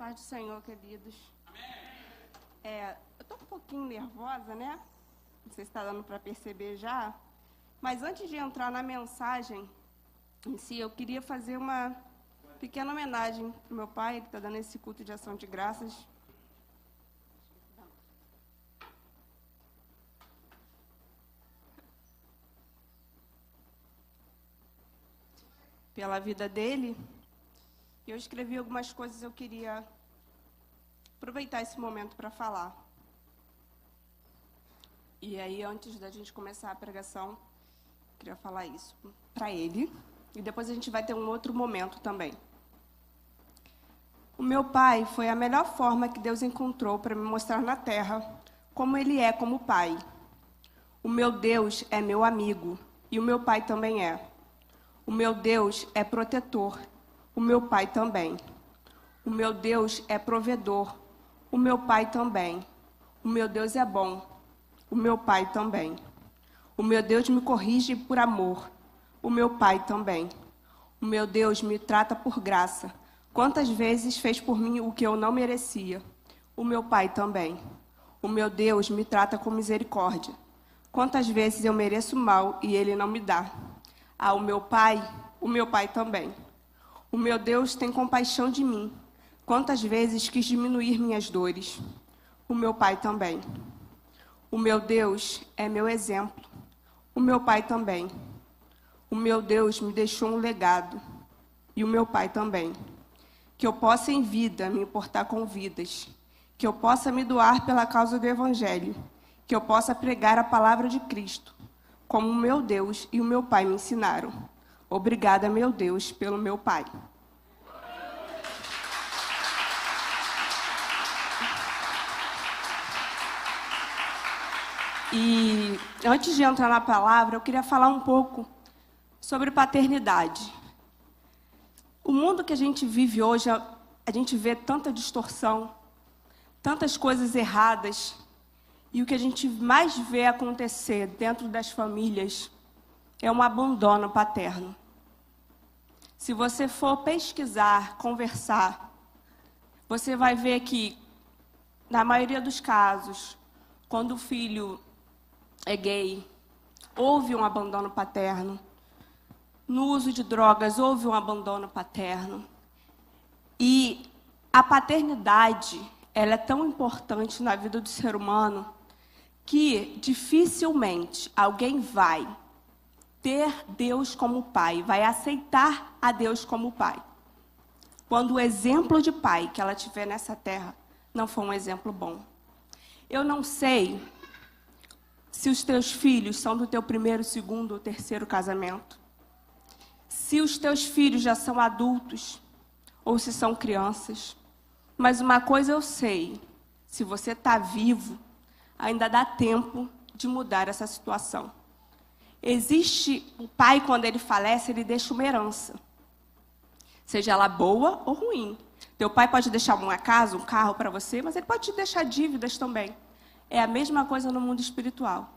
Paz do Senhor, queridos. Eu estou um pouquinho nervosa, né? Não sei se está dando para perceber já. Mas antes de entrar na mensagem em si, eu queria fazer uma pequena homenagem para o meu pai, que está dando esse culto de ação de graças. Pela vida dele. Eu escrevi algumas coisas, eu queria aproveitar esse momento para falar. E aí, antes da gente começar a pregação, eu queria falar isso para ele. E depois a gente vai ter um outro momento também. O meu pai foi a melhor forma que Deus encontrou para me mostrar na terra como ele é como pai. O meu Deus é meu amigo e o meu pai também é. O meu Deus é protetor. O meu pai também. O meu Deus é provedor. O meu pai também. O meu Deus é bom. O meu pai também. O meu Deus me corrige por amor. O meu pai também. O meu Deus me trata por graça. Quantas vezes fez por mim o que eu não merecia? O meu pai também. O meu Deus me trata com misericórdia. Quantas vezes eu mereço mal e ele não me dá? O meu pai também. O meu Deus tem compaixão de mim. Quantas vezes quis diminuir minhas dores? O meu pai também. O meu Deus é meu exemplo. O meu pai também. O meu Deus me deixou um legado. E o meu pai também. Que eu possa em vida me importar com vidas. Que eu possa me doar pela causa do Evangelho. Que eu possa pregar a palavra de Cristo. Como o meu Deus e o meu pai me ensinaram. Obrigada, meu Deus, pelo meu pai. E antes de entrar na palavra, eu queria falar um pouco sobre paternidade. O mundo que a gente vive hoje, a gente vê tanta distorção, tantas coisas erradas, e o que a gente mais vê acontecer dentro das famílias é um abandono paterno. Se você for pesquisar, conversar, você vai ver que, na maioria dos casos, quando o filho é gay, houve um abandono paterno. No uso de drogas, houve um abandono paterno. E a paternidade, ela é tão importante na vida do ser humano que dificilmente alguém vai ter Deus como pai, vai aceitar a Deus como pai, quando o exemplo de pai que ela tiver nessa terra não for um exemplo bom. Eu não sei se os teus filhos são do teu primeiro, segundo ou terceiro casamento, se os teus filhos já são adultos ou se são crianças, mas uma coisa eu sei, se você está vivo, ainda dá tempo de mudar essa situação. Existe o pai, quando ele falece, ele deixa uma herança, seja ela boa ou ruim. Teu pai pode deixar uma casa, um carro para você, mas ele pode te deixar dívidas também. É a mesma coisa no mundo espiritual.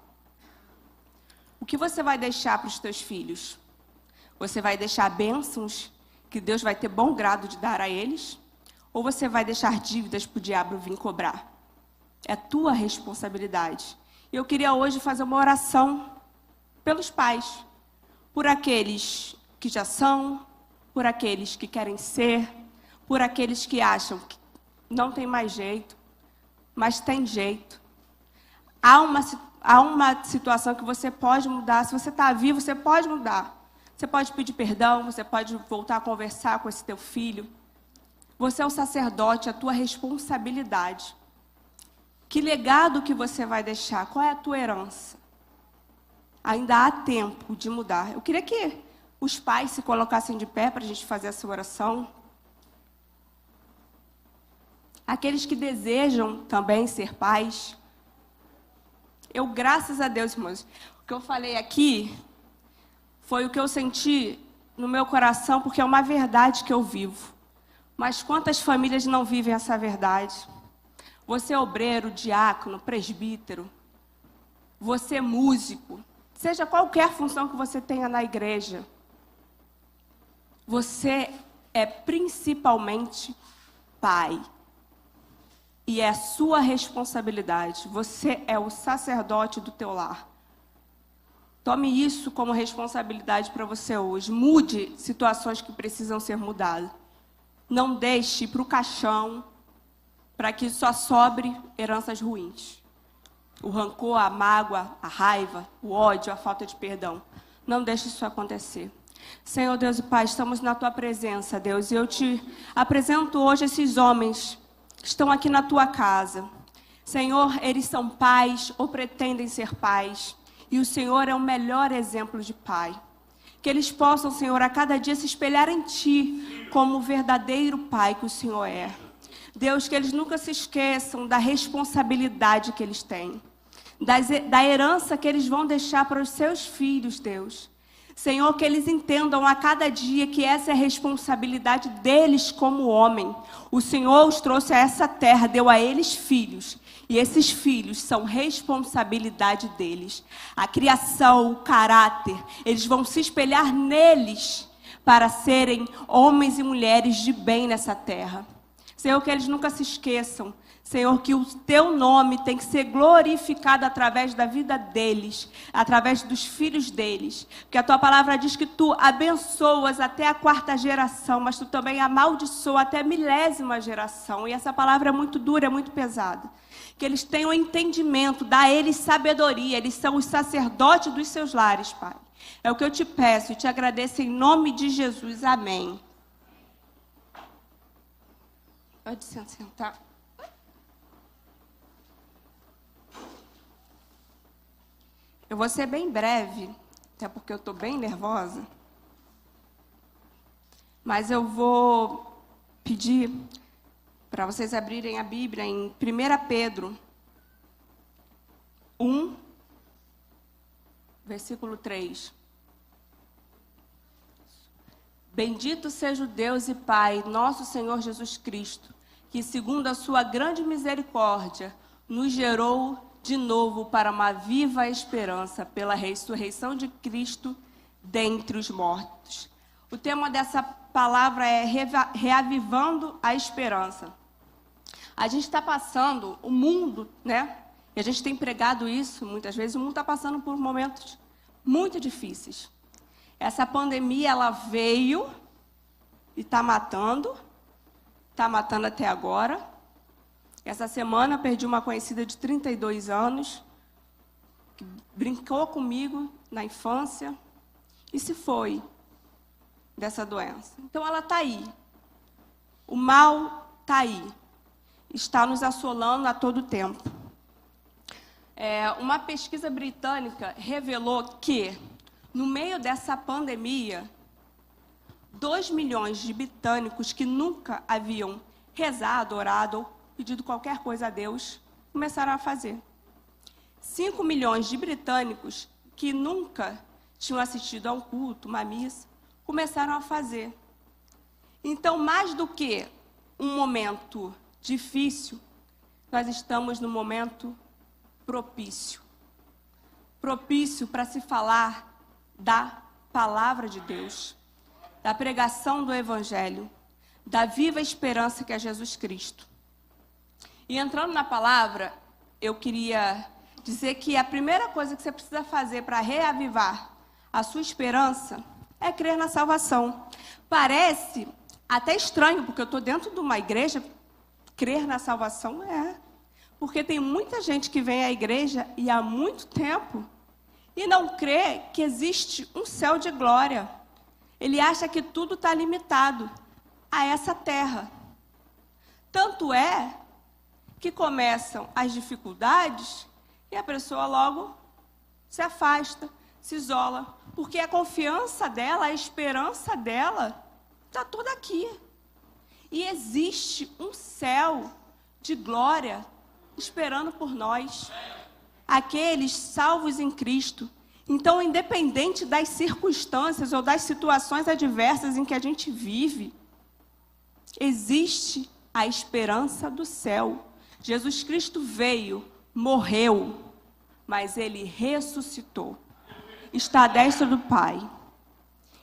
O que você vai deixar para os teus filhos? Você vai deixar bênçãos que Deus vai ter bom grado de dar a eles? Ou você vai deixar dívidas para o diabo vir cobrar? É tua responsabilidade. Eu queria hoje fazer uma oração pelos pais, por aqueles que já são, por aqueles que querem ser, por aqueles que acham que não tem mais jeito, mas tem jeito. Há uma situação que você pode mudar. Se você está vivo, você pode mudar. Você pode pedir perdão, você pode voltar a conversar com esse teu filho. Você é um sacerdote, é a tua responsabilidade. Que legado que você vai deixar? Qual é a tua herança? Ainda há tempo de mudar. Eu queria que os pais se colocassem de pé para a gente fazer essa oração. Aqueles que desejam também ser pais. Eu, graças a Deus, irmãos, o que eu falei aqui foi o que eu senti no meu coração, porque é uma verdade que eu vivo. Mas quantas famílias não vivem essa verdade? Você é obreiro, diácono, presbítero, você é músico, seja qualquer função que você tenha na igreja, você é principalmente pai. e é sua responsabilidade. Você é o sacerdote do teu lar. Tome isso como responsabilidade para você hoje. Mude situações que precisam ser mudadas. Não deixe para o caixão, para que só sobre heranças ruins. O rancor, a mágoa, a raiva, o ódio, a falta de perdão. Não deixe isso acontecer. Senhor Deus e Pai, estamos na Tua presença, Deus. E eu te apresento hoje esses homens que estão aqui na Tua casa. Senhor, eles são pais ou pretendem ser pais. E o Senhor é o melhor exemplo de pai. Que eles possam, Senhor, a cada dia se espelhar em Ti como o verdadeiro pai que o Senhor é. Deus, que eles nunca se esqueçam da responsabilidade que eles têm. Da herança que eles vão deixar para os seus filhos, Deus. Senhor, que eles entendam a cada dia que essa é a responsabilidade deles como homem. O Senhor os trouxe a essa terra, deu a eles filhos. E esses filhos são responsabilidade deles. A criação, o caráter, eles vão se espelhar neles para serem homens e mulheres de bem nessa terra. Senhor, que eles nunca se esqueçam, Senhor, que o Teu nome tem que ser glorificado através da vida deles, através dos filhos deles. Porque a Tua palavra diz que Tu abençoas até a 4ª geração, mas Tu também amaldiçoa até a 1000ª geração. E essa palavra é muito dura, é muito pesada. Que eles tenham entendimento, dá a eles sabedoria, eles são os sacerdotes dos seus lares, Pai. É o que eu te peço e te agradeço em nome de Jesus. Amém. Pode se sentar. Eu vou ser bem breve, até porque eu estou bem nervosa. Mas eu vou pedir para vocês abrirem a Bíblia em 1 Pedro 1, versículo 3. Bendito seja o Deus e Pai, nosso Senhor Jesus Cristo, que segundo a sua grande misericórdia, nos gerou de novo para uma viva esperança pela ressurreição de Cristo dentre os mortos. O tema dessa palavra é reavivando a esperança. A gente está passando, o mundo, né? E a gente tem pregado isso muitas vezes, o mundo está passando por momentos muito difíceis. Essa pandemia, ela veio e está matando até agora. Essa semana, perdi uma conhecida de 32 anos, que brincou comigo na infância e se foi dessa doença. Então, ela está aí. O mal está aí. Está nos assolando a todo tempo. Uma pesquisa britânica revelou que, no meio dessa pandemia, 2 milhões de britânicos que nunca haviam rezado, orado ou pedido qualquer coisa a Deus, começaram a fazer. 5 milhões de britânicos que nunca tinham assistido a um culto, uma missa, começaram a fazer. Então, mais do que um momento difícil, nós estamos no momento propício. Propício para se falar da palavra de Deus, da pregação do Evangelho, da viva esperança que é Jesus Cristo. E entrando na palavra, eu queria dizer que a primeira coisa que você precisa fazer para reavivar a sua esperança é crer na salvação. Parece até estranho, porque eu estou dentro de uma igreja, crer na salvação porque tem muita gente que vem à igreja e há muito tempo e não crê que existe um céu de glória. Ele acha que tudo está limitado a essa terra. Tanto é que começam as dificuldades e a pessoa logo se afasta, se isola, porque a confiança dela, a esperança dela está toda aqui. E existe um céu de glória esperando por nós, aqueles salvos em Cristo. Então, independente das circunstâncias ou das situações adversas em que a gente vive, existe a esperança do céu. Jesus Cristo veio, morreu, mas Ele ressuscitou. Está à destra do Pai.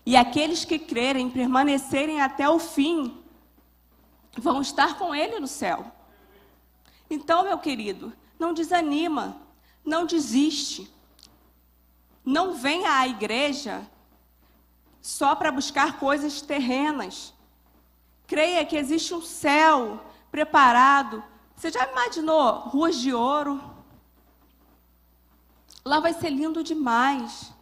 E aqueles que crerem, permanecerem até o fim, vão estar com Ele no céu. Então, meu querido, não desanima, não desiste. Não venha à igreja só para buscar coisas terrenas. Creia que existe um céu preparado. Você já imaginou ruas de ouro? Lá vai ser lindo demais.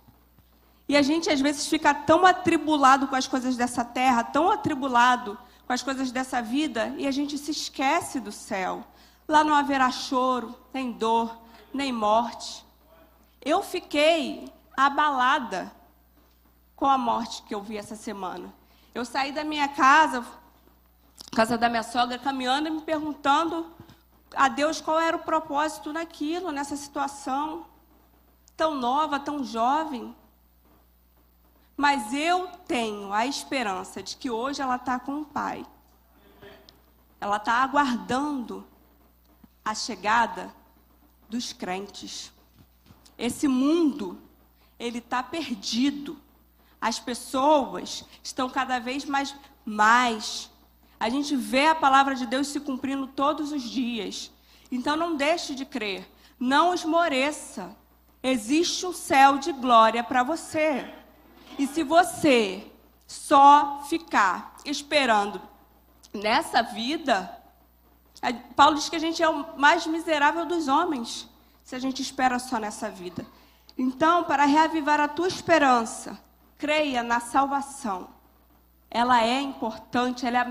E a gente, às vezes, fica tão atribulado com as coisas dessa terra, tão atribulado com as coisas dessa vida, e a gente se esquece do céu. Lá não haverá choro, nem dor, nem morte. Eu fiquei abalada com a morte que eu vi essa semana. Eu saí da minha casa da minha sogra, caminhando e me perguntando a Deus qual era o propósito naquilo, nessa situação tão nova, tão jovem. Mas eu tenho a esperança de que hoje ela está com o Pai. Ela está aguardando a chegada dos crentes. Esse mundo, ele está perdido. As pessoas estão cada vez mais. A gente vê a palavra de Deus se cumprindo todos os dias. Então não deixe de crer. Não esmoreça. Existe um céu de glória para você. E se você só ficar esperando nessa vida, Paulo diz que a gente é o mais miserável dos homens, se a gente espera só nessa vida. Então, para reavivar a tua esperança, creia na salvação. Ela é importante, ela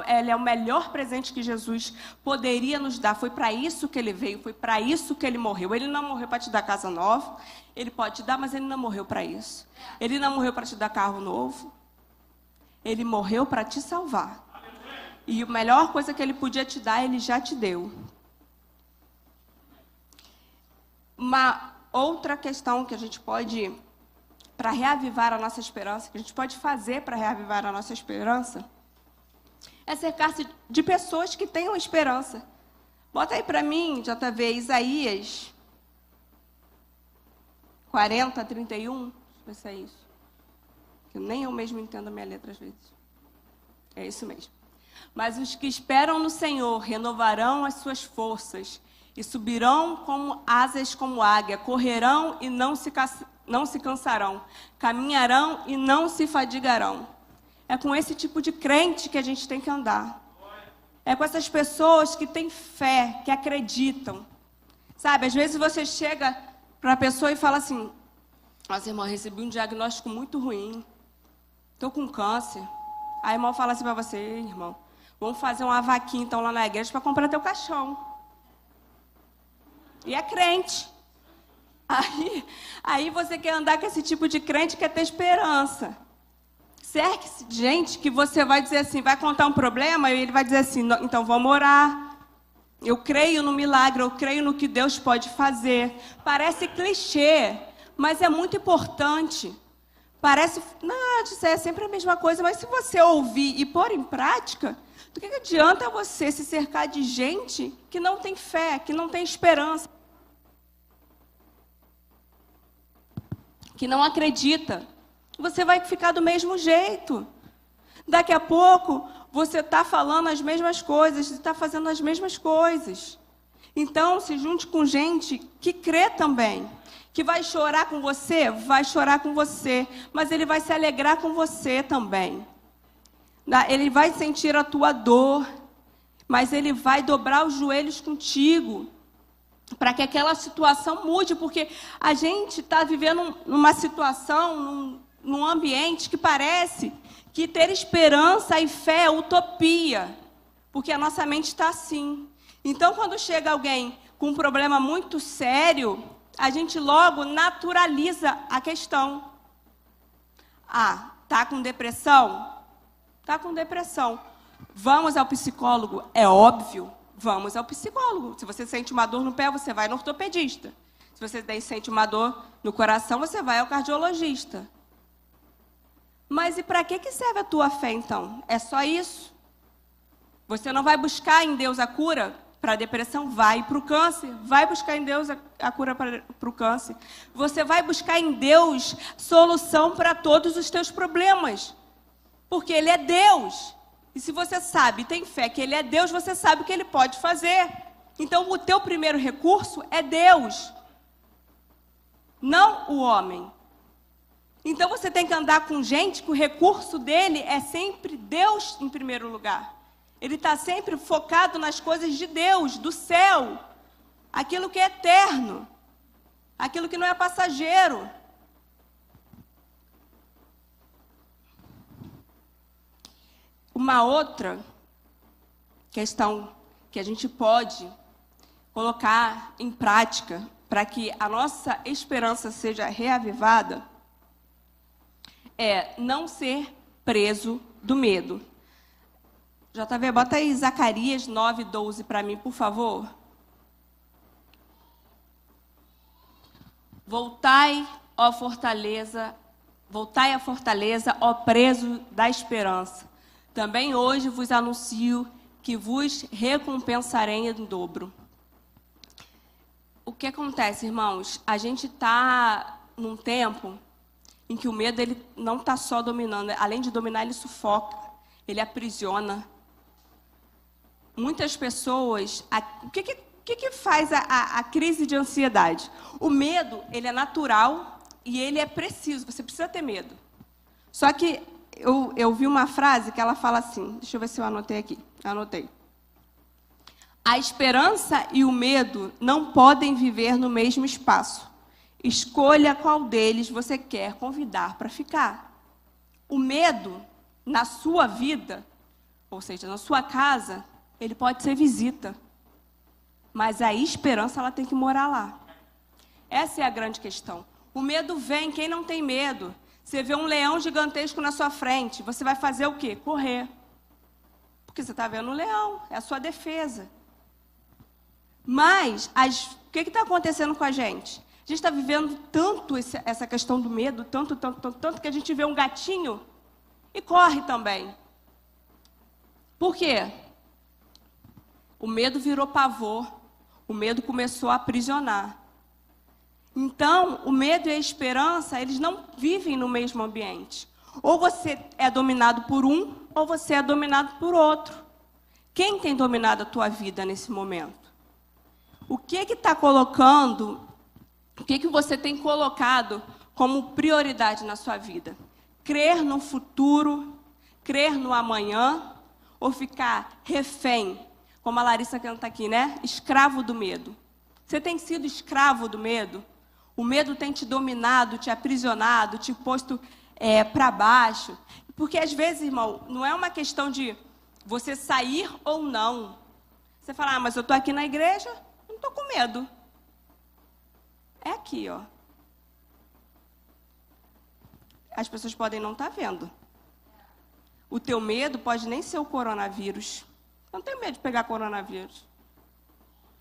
é o melhor presente que Jesus poderia nos dar. Foi para isso que ele veio, foi para isso que ele morreu. Ele não morreu para te dar casa nova, ele pode te dar, mas ele não morreu para isso. Ele não morreu para te dar carro novo, ele morreu para te salvar. E a melhor coisa que ele podia te dar, ele já te deu. Uma outra questão que a gente pode, para reavivar a nossa esperança, que a gente pode fazer para reavivar a nossa esperança, é cercar-se de pessoas que tenham esperança. Bota aí para mim, JV, Isaías 40, 31. Deixa eu ver se é isso. Que nem eu mesmo entendo a minha letra às vezes. É isso mesmo. Mas os que esperam no Senhor renovarão as suas forças e subirão como asas como águia, correrão e não se cansarão, caminharão e não se fadigarão. É com esse tipo de crente que a gente tem que andar. É com essas pessoas que têm fé, que acreditam. Sabe, às vezes você chega para a pessoa e fala assim: nossa, irmã, recebi um diagnóstico muito ruim. Estou com câncer. Aí a irmã fala assim para você: irmão, vamos fazer uma vaquinha então lá na igreja para comprar teu caixão. E é crente. Aí você quer andar com esse tipo de crente, quer ter esperança. Cerque-se de gente que você vai dizer assim, vai contar um problema, e ele vai dizer assim, então vamos orar. Eu creio no milagre, eu creio no que Deus pode fazer. Parece clichê, mas é muito importante. Parece, não, isso é sempre a mesma coisa, mas se você ouvir e pôr em prática, do que adianta você se cercar de gente que não tem fé, que não tem esperança, que não acredita? Você vai ficar do mesmo jeito. Daqui a pouco, você está falando as mesmas coisas, está fazendo as mesmas coisas. Então, se junte com gente que crê também. Que vai chorar com você, vai chorar com você. Mas ele vai se alegrar com você também. Ele vai sentir a tua dor. Mas ele vai dobrar os joelhos contigo. Para que aquela situação mude. Porque a gente está vivendo numa situação, num ambiente que parece que ter esperança e fé é utopia, porque a nossa mente está assim. Então, quando chega alguém com um problema muito sério, a gente logo naturaliza a questão. Ah, está com depressão? Está com depressão. Vamos ao psicólogo? É óbvio, vamos ao psicólogo. Se você sente uma dor no pé, você vai no ortopedista. Se você sente uma dor no coração, você vai ao cardiologista. Mas e para que serve a tua fé, então? É só isso? Você não vai buscar em Deus a cura para a depressão? Vai para o câncer. Vai buscar em Deus a cura para o câncer. Você vai buscar em Deus solução para todos os teus problemas. Porque Ele é Deus. E se você sabe, tem fé que Ele é Deus, você sabe o que Ele pode fazer. Então, o teu primeiro recurso é Deus, não o homem. Então, você tem que andar com gente que o recurso dele é sempre Deus em primeiro lugar. Ele está sempre focado nas coisas de Deus, do céu, aquilo que é eterno, aquilo que não é passageiro. Uma outra questão que a gente pode colocar em prática para que a nossa esperança seja reavivada é não ser preso do medo. JV, bota aí Zacarias 9:12 para mim, por favor. Voltai à fortaleza, ó preso da esperança. Também hoje vos anuncio que vos recompensarei em dobro. O que acontece, irmãos? A gente está num tempo em que o medo ele não está só dominando. Além de dominar, ele sufoca, ele aprisiona. Muitas pessoas... O que faz a crise de ansiedade? O medo, ele é natural e ele é preciso. Você precisa ter medo. Só que eu vi uma frase que ela fala assim... Deixa eu ver se eu anotei aqui. Anotei. A esperança e o medo não podem viver no mesmo espaço. Escolha qual deles você quer convidar para ficar. O medo, na sua vida, ou seja, na sua casa, ele pode ser visita. Mas a esperança, ela tem que morar lá. Essa é a grande questão. O medo vem, quem não tem medo? Você vê um leão gigantesco na sua frente, você vai fazer o quê? Correr. Porque você está vendo um leão, é a sua defesa. Mas, o que está acontecendo com a gente? A gente está vivendo tanto essa questão do medo, tanto, que a gente vê um gatinho e corre também. Por quê? O medo virou pavor. O medo começou a aprisionar. Então, o medo e a esperança, eles não vivem no mesmo ambiente. Ou você é dominado por um, ou você é dominado por outro. Quem tem dominado a tua vida nesse momento? O que está colocando, o que você tem colocado como prioridade na sua vida? Crer no futuro, crer no amanhã, ou ficar refém, como a Larissa canta aqui, né? Escravo do medo. Você tem sido escravo do medo? O medo tem te dominado, te aprisionado, te posto para baixo. Porque, às vezes, irmão, não é uma questão de você sair ou não. Você fala, mas eu estou aqui na igreja, não estou com medo. É aqui, ó. As pessoas podem não estar vendo. O teu medo pode nem ser o coronavírus. Eu não tenho medo de pegar coronavírus.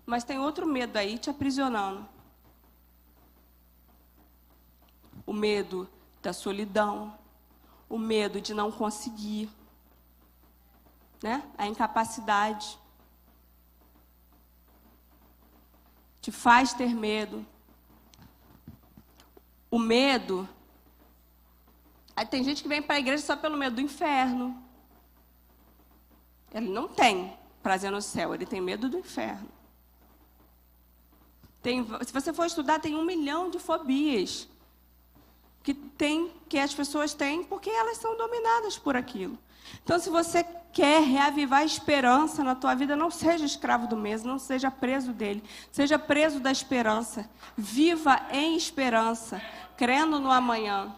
Mas tem outro medo aí te aprisionando. O medo da solidão. O medo de não conseguir. Né? A incapacidade. Te faz ter medo. O medo... Aí tem gente que vem para a igreja só pelo medo do inferno. Ele não tem prazer no céu, ele tem medo do inferno. Se você for estudar, tem 1 milhão de fobias que as pessoas têm porque elas são dominadas por aquilo. Então, se você quer reavivar a esperança na tua vida, não seja escravo do medo, não seja preso dele. Seja preso da esperança. Viva em esperança, crendo no amanhã.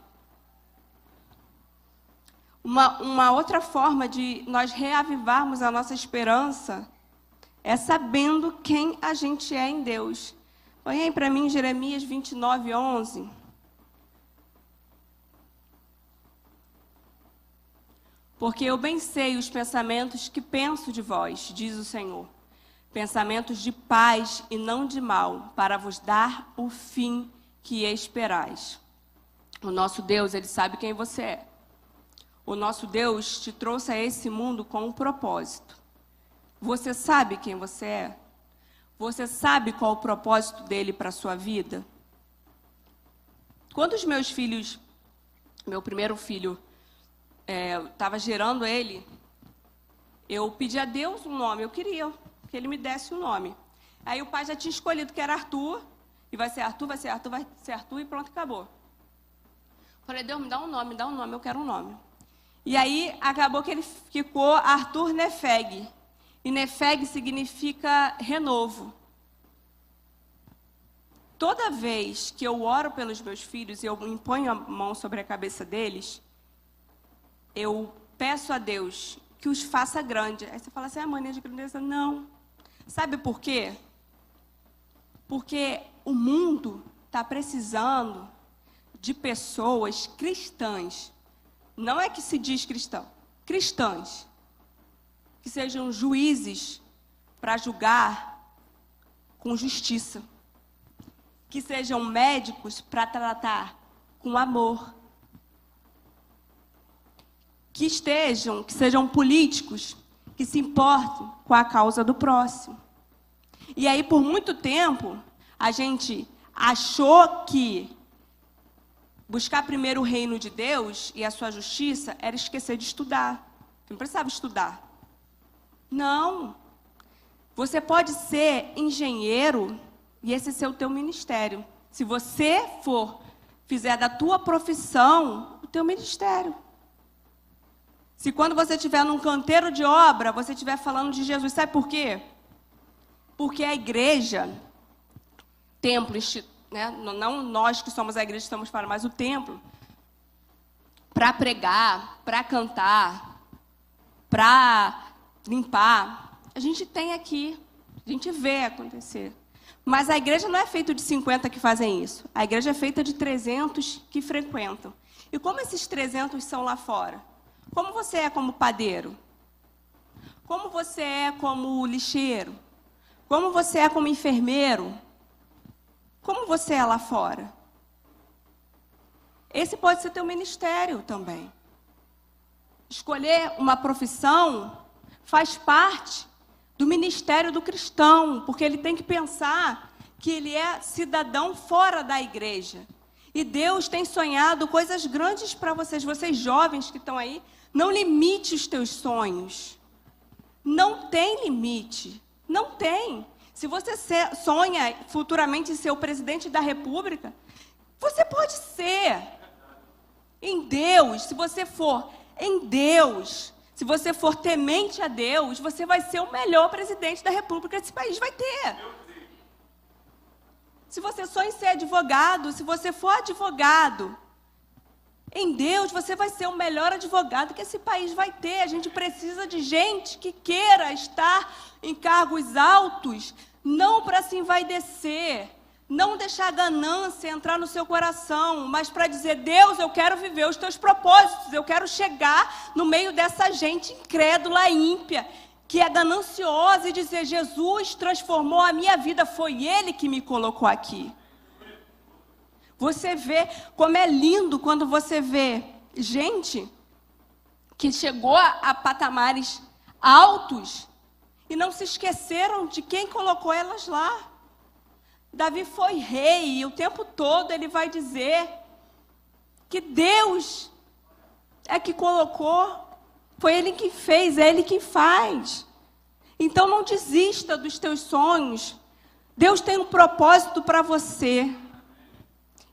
Uma outra forma de nós reavivarmos a nossa esperança é sabendo quem a gente é em Deus. Põe aí para mim Jeremias 29:11. Porque eu bem sei os pensamentos que penso de vós, diz o Senhor. Pensamentos de paz e não de mal, para vos dar o fim que esperais. O nosso Deus, Ele sabe quem você é. O nosso Deus te trouxe a esse mundo com um propósito. Você sabe quem você é? Você sabe qual o propósito dele para a sua vida? Quando os meus filhos, meu primeiro filho, estava gerando ele, eu pedi a Deus um nome, eu queria que ele me desse um nome. Aí o pai já tinha escolhido que era Arthur, e vai ser Arthur, vai ser Arthur, vai ser Arthur, e pronto, acabou. Falei, Deus, me dá um nome, eu quero um nome. E aí acabou que ele ficou Arthur Nefeg. E Nefeg significa renovo. Toda vez que eu oro pelos meus filhos e eu imponho a mão sobre a cabeça deles, eu peço a Deus que os faça grande. Aí você fala assim, mania de grandeza? Não. Sabe por quê? Porque o mundo está precisando de pessoas cristãs. Não é que se diz cristão. Cristãs. Que sejam juízes para julgar com justiça. Que sejam médicos para tratar com amor. Que sejam políticos que se importem com a causa do próximo. E aí, por muito tempo, a gente achou que buscar primeiro o reino de Deus e a sua justiça era esquecer de estudar. Você não precisava estudar. Não. Você pode ser engenheiro e esse ser o teu ministério. Se você fizer da tua profissão o teu ministério. Se quando você estiver num canteiro de obra, você estiver falando de Jesus, sabe por quê? Porque a igreja, templo, né? Não nós que somos a igreja estamos falando, mas o templo, para pregar, para cantar, para limpar, a gente tem aqui, a gente vê acontecer. Mas a igreja não é feita de 50 que fazem isso. A igreja é feita de 300 que frequentam. E como esses 300 são lá fora? Como você é como padeiro? Como você é como lixeiro? Como você é como enfermeiro? Como você é lá fora? Esse pode ser teu ministério também. Escolher uma profissão faz parte do ministério do cristão, porque ele tem que pensar que ele é cidadão fora da igreja. E Deus tem sonhado coisas grandes para vocês jovens que estão aí. Não limite os teus sonhos. Não tem limite. Não tem. Se você sonha futuramente em ser o presidente da República, você pode ser. Em Deus, se você for em Deus, se você for temente a Deus, você vai ser o melhor presidente da República que esse país vai ter. Se você sonha em ser advogado, se você for advogado, em Deus você vai ser o melhor advogado que esse país vai ter. A gente precisa de gente que queira estar em cargos altos, não para se envaidecer, não deixar a ganância entrar no seu coração, mas para dizer, Deus, eu quero viver os teus propósitos, eu quero chegar no meio dessa gente incrédula, ímpia, que é gananciosa e dizer, Jesus transformou a minha vida, foi Ele que me colocou aqui. Você vê como é lindo quando você vê gente que chegou a patamares altos e não se esqueceram de quem colocou elas lá. Davi foi rei e o tempo todo ele vai dizer que Deus é que colocou, foi Ele que fez, é Ele que faz. Então não desista dos teus sonhos. Deus tem um propósito para você.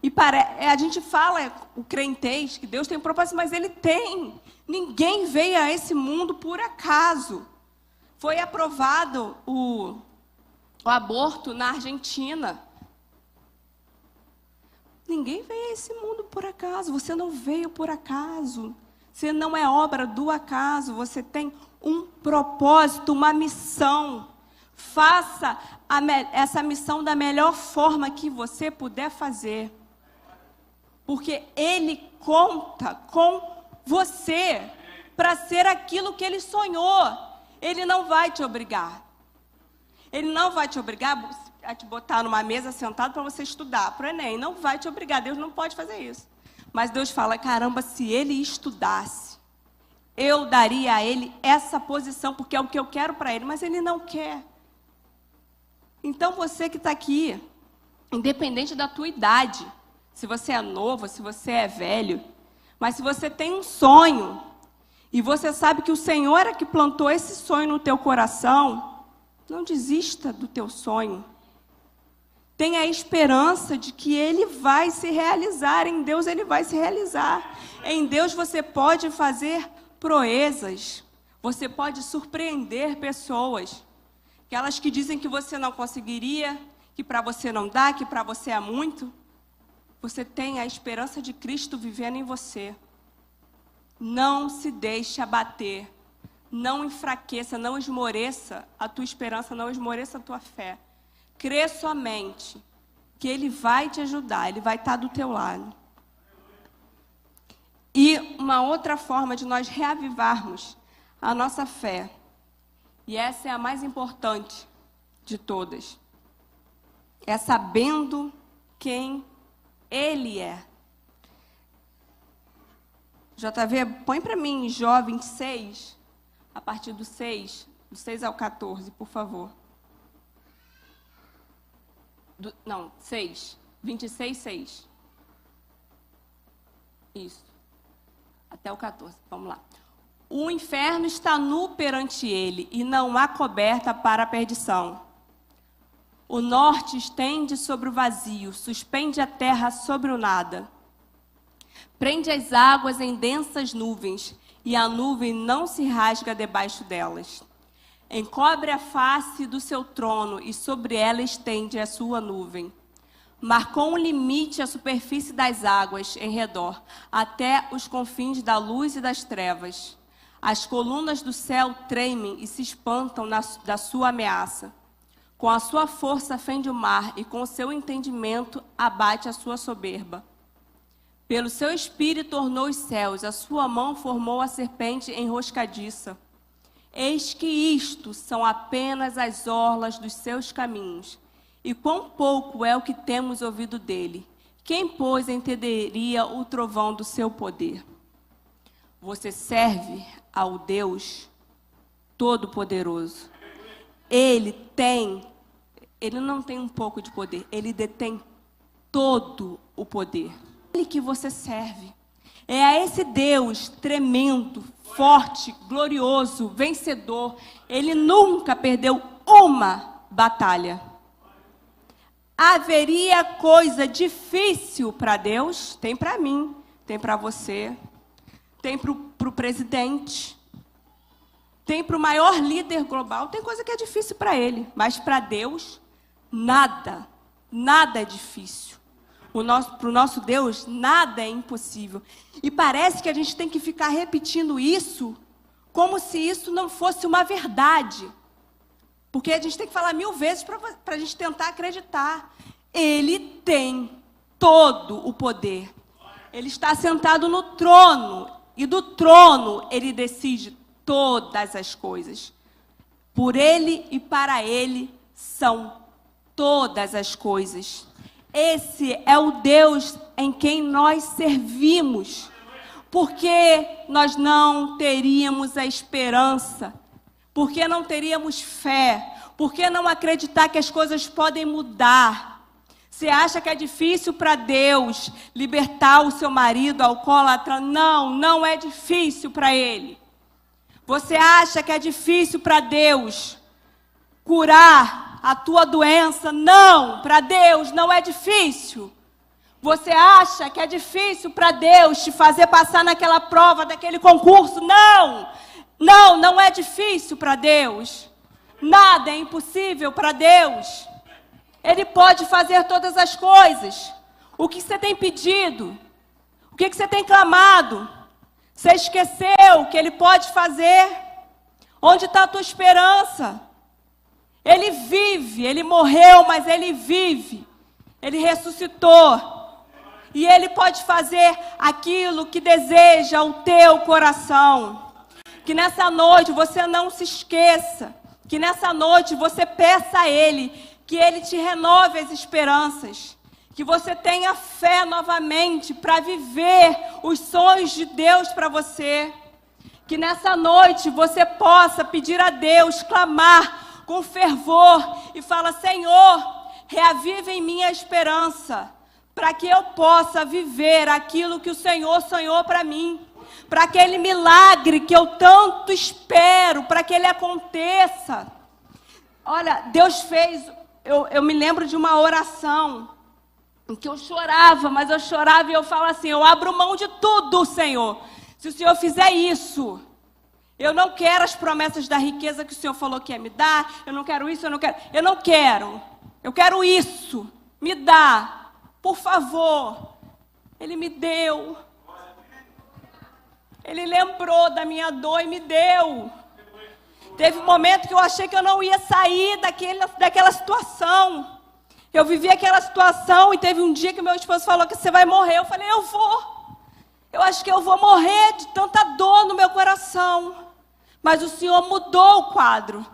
E a gente fala, o crentez, que Deus tem um propósito, mas Ele tem. Ninguém veio a esse mundo por acaso. Foi aprovado o aborto na Argentina. Ninguém veio a esse mundo por acaso. Você não veio por acaso. Você não é obra do acaso. Você tem um propósito, uma missão. Faça essa missão da melhor forma que você puder fazer. Porque Ele conta com você para ser aquilo que Ele sonhou. Ele não vai te obrigar. Ele não vai te obrigar a te botar numa mesa sentado para você estudar para o Enem. Não vai te obrigar. Deus não pode fazer isso. Mas Deus fala, caramba, se ele estudasse, eu daria a ele essa posição, porque é o que eu quero para ele. Mas ele não quer. Então você que está aqui, independente da tua idade, se você é novo, se você é velho, mas se você tem um sonho, e você sabe que o Senhor é que plantou esse sonho no teu coração, Não desista do teu sonho. Tenha a esperança de que ele vai se realizar. Em Deus ele vai se realizar. Em Deus você pode fazer proezas. Você pode surpreender pessoas. Aquelas que dizem que você não conseguiria, que para você não dá, que para você é muito. Você tem a esperança de Cristo vivendo em você. Não se deixe abater. Não enfraqueça, não esmoreça a tua esperança, não esmoreça a tua fé. Crê somente que Ele vai te ajudar, Ele vai estar do teu lado. E uma outra forma de nós reavivarmos a nossa fé, e essa é a mais importante de todas, é sabendo quem Ele é. JV, põe para mim Jó 26, a partir do 6 ao 14, por favor. 26, 6. Isso. Até o 14, vamos lá. O inferno está nu perante ele, e não há coberta para a perdição. O norte estende sobre o vazio, suspende a terra sobre o nada. Prende as águas em densas nuvens, e a nuvem não se rasga debaixo delas. Encobre a face do seu trono, e sobre ela estende a sua nuvem. Marcou um limite à superfície das águas em redor, até os confins da luz e das trevas. As colunas do céu tremem e se espantam da sua ameaça. Com a sua força fende o mar, e com o seu entendimento abate a sua soberba. Pelo seu espírito tornou os céus, a sua mão formou a serpente enroscadiça. Eis que isto são apenas as orlas dos seus caminhos, e quão pouco é o que temos ouvido dele. Quem, pois, entenderia o trovão do seu poder? Você serve ao Deus Todo-Poderoso. Ele não tem um pouco de poder, ele detém todo o poder. Ele que você serve. É a esse Deus tremendo, forte, glorioso, vencedor. Ele nunca perdeu uma batalha. Haveria coisa difícil para Deus? Tem para mim, tem para você, tem para o presidente, tem para o maior líder global. Tem coisa que é difícil para ele, mas para Deus, nada é difícil. Para o nosso Deus, nada é impossível. E parece que a gente tem que ficar repetindo isso, como se isso não fosse uma verdade. Porque a gente tem que falar 1000 vezes para a gente tentar acreditar. Ele tem todo o poder. Ele está sentado no trono. E do trono, ele decide todas as coisas. Por ele e para ele são todas as coisas. Esse é o Deus em quem nós servimos. Porque nós não teríamos a esperança? Porque não teríamos fé? Por que não acreditar que as coisas podem mudar? Você acha que é difícil para Deus libertar o seu marido alcoólatra? Não é difícil para Ele. Você acha que é difícil para Deus curar a tua doença? Não, para Deus não é difícil. Você acha que é difícil para Deus te fazer passar naquela prova, daquele concurso? Não é difícil para Deus. Nada é impossível para Deus. Ele pode fazer todas as coisas. O que você tem pedido? O que você tem clamado? Você esqueceu que Ele pode fazer? Onde está a tua esperança? Ele vive, Ele morreu, mas Ele vive. Ele ressuscitou. E Ele pode fazer aquilo que deseja o teu coração. Que nessa noite você não se esqueça. Que nessa noite você peça a Ele que Ele te renove as esperanças. Que você tenha fé novamente para viver os sonhos de Deus para você. Que nessa noite você possa pedir a Deus, clamar com fervor e falar: Senhor, reaviva em mim a esperança, para que eu possa viver aquilo que o Senhor sonhou para mim. Para aquele milagre que eu tanto espero, para que ele aconteça. Olha, Deus fez... Eu me lembro de uma oração em que eu chorava, mas eu chorava e eu falo assim, eu abro mão de tudo, Senhor. Se o Senhor fizer isso, eu não quero as promessas da riqueza que o Senhor falou que ia me dar, eu não quero isso, eu não quero. Eu quero isso, me dá, por favor. Ele me deu. Ele lembrou da minha dor e me deu. Teve um momento que eu achei que eu não ia sair daquela situação. Eu vivi aquela situação e teve um dia que meu esposo falou que você vai morrer. Eu falei, eu vou. Eu acho que eu vou morrer de tanta dor no meu coração. Mas o Senhor mudou o quadro.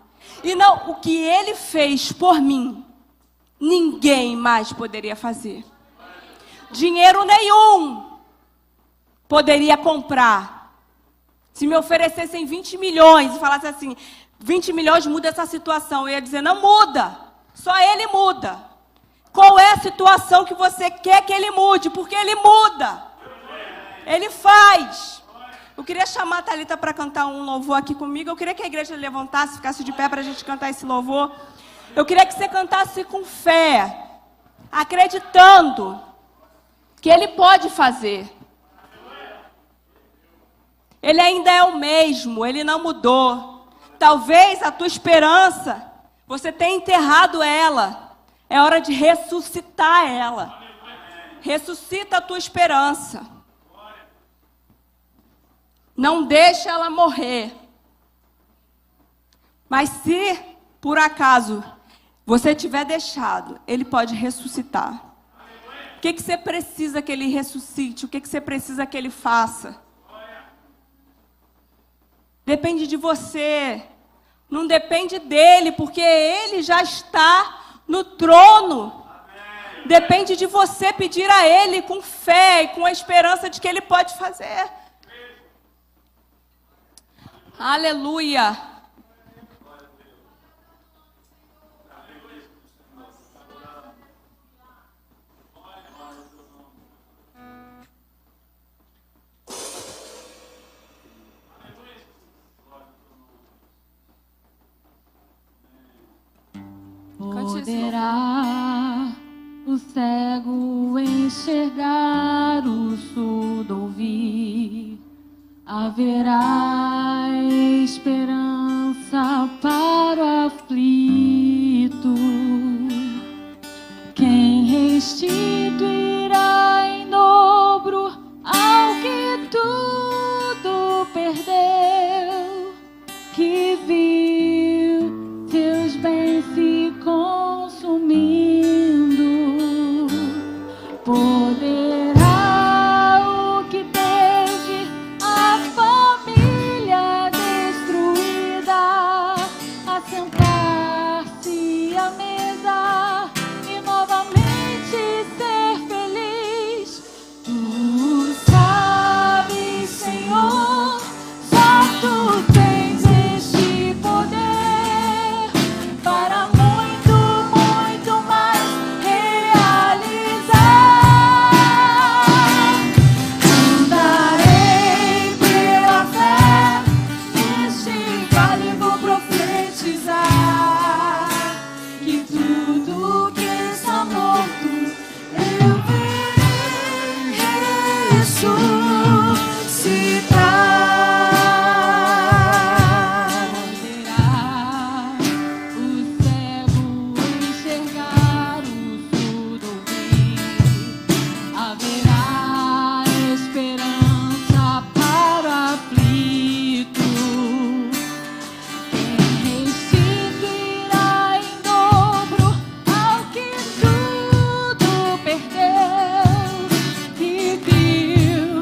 E não, o que Ele fez por mim, ninguém mais poderia fazer. Dinheiro nenhum poderia comprar. Se me oferecessem 20 milhões e falassem assim, 20 milhões muda essa situação, eu ia dizer, não muda, só Ele muda. Qual é a situação que você quer que Ele mude? Porque Ele muda. Ele faz. Eu queria chamar a Thalita para cantar um louvor aqui comigo. Eu queria que a igreja levantasse, ficasse de pé para a gente cantar esse louvor. Eu queria que você cantasse com fé, acreditando que Ele pode fazer. Ele ainda é o mesmo, Ele não mudou. Talvez a tua esperança, você tenha enterrado ela. É hora de ressuscitar ela. Ressuscita a tua esperança. Não deixa ela morrer. Mas se, por acaso, você tiver deixado, Ele pode ressuscitar. O que você precisa que Ele ressuscite? O que você precisa que Ele faça? Depende de você, não depende dele, porque ele já está no trono. Depende de você pedir a ele com fé e com a esperança de que ele pode fazer. Aleluia. Poderá o cego enxergar, o surdo ouvir, haverá esperança para o aflito. Quem restituirá em dobro ao que tudo perdeu, que viu seus bens se consumindo, poderá o que teve a família destruída assentar-se à mesa e novamente ser feliz. Tu sabes, Senhor, só tu tens este poder para muito, muito mais realizar. Andarei pela fé, neste vale vou profetizar que tudo que está morto eu verei ressuscitar. Poderá o cego enxergar, o surdo ouvir, haverá esperança para o aflito. Quem restituirá em dobro ao que tudo perdeu, que viu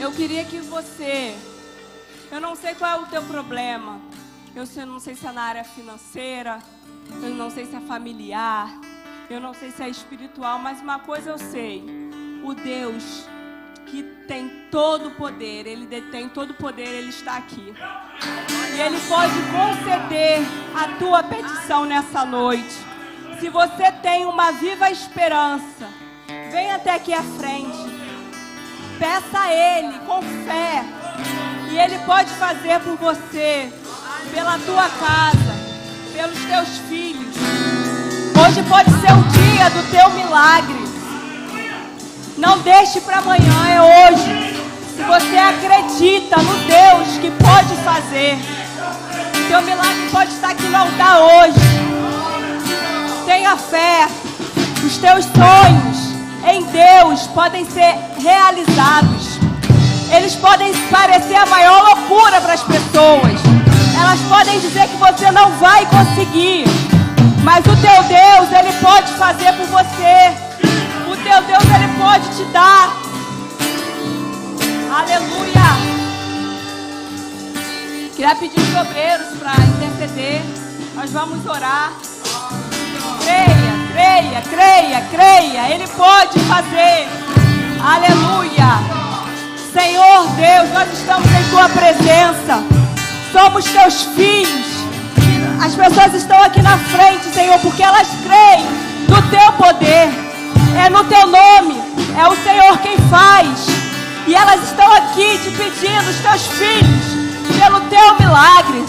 Eu queria que você, eu não sei qual é o teu problema, eu não sei se é na área financeira, eu não sei se é familiar, eu não sei se é espiritual, mas uma coisa eu sei, o Deus que tem todo o poder, Ele detém todo o poder, Ele está aqui. E Ele pode conceder a tua petição nessa noite. Se você tem uma viva esperança, vem até aqui à frente. Peça a Ele com fé. E Ele pode fazer por você, pela tua casa, pelos teus filhos. Hoje pode ser o dia do teu milagre. Não deixe para amanhã, é hoje. Se você acredita no Deus que pode fazer, o teu milagre pode estar aqui no altar hoje. Tenha fé. Os teus sonhos em Deus podem ser realizados. Eles podem parecer a maior loucura para as pessoas. Elas podem dizer que você não vai conseguir. Mas o teu Deus, Ele pode fazer por você. O teu Deus, Ele pode te dar. Aleluia. Queria pedir os obreiros para interceder. Nós vamos orar. Creia, creia, creia, creia. Ele pode fazer. Aleluia. Senhor Deus, nós estamos em Tua presença. Somos Teus filhos. As pessoas estão aqui na frente, Senhor, porque elas creem no Teu poder. É no Teu nome. É o Senhor quem faz. E elas estão aqui te pedindo, os Teus filhos, pelo Teu milagre.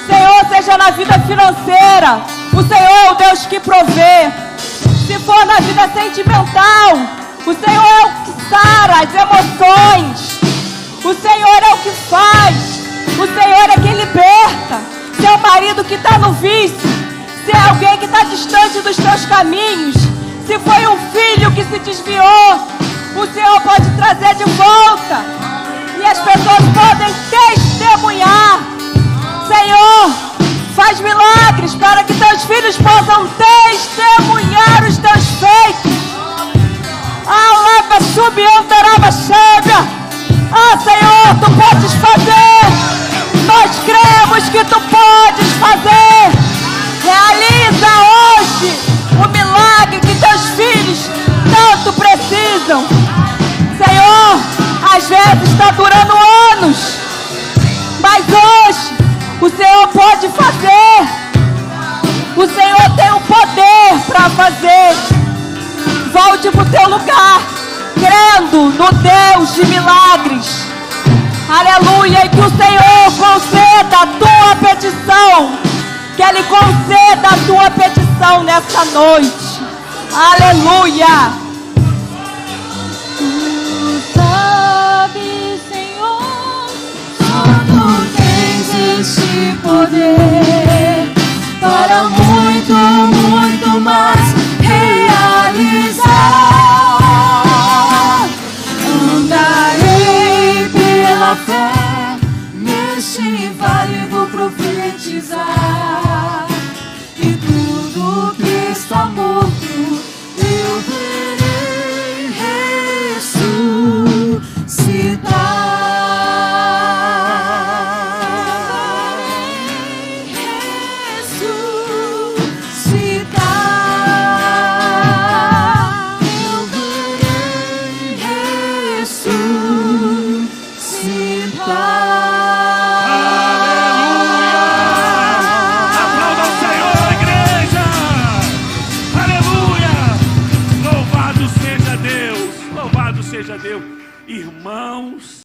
Senhor, seja na vida financeira, o Senhor é o Deus que provê. Se for na vida sentimental, o Senhor é o que sara as emoções. O Senhor é o que faz. O Senhor é quem liberta. Se é o marido que está no vício, se é alguém que está distante dos teus caminhos, se foi um filho que se desviou, o Senhor pode trazer de volta. E as pessoas podem testemunhar. Senhor, faz milagres para que teus filhos possam testemunhar os teus feitos. Senhor, tu podes fazer. Nós cremos que tu podes fazer. Realiza hoje o milagre que teus filhos tanto precisam. Senhor, às vezes está durando anos, mas hoje o Senhor pode fazer. O Senhor tem o poder para fazer. Volte para o teu lugar, crendo no Deus de milagres. Aleluia. E que o Senhor conceda a tua petição. Que Ele conceda a tua petição nessa noite. Aleluia. Tu sabes, Senhor, só tu tens este poder para muito, muito mais realizar. Andarei pela fé, neste vale vou profetizar, e tudo que está morto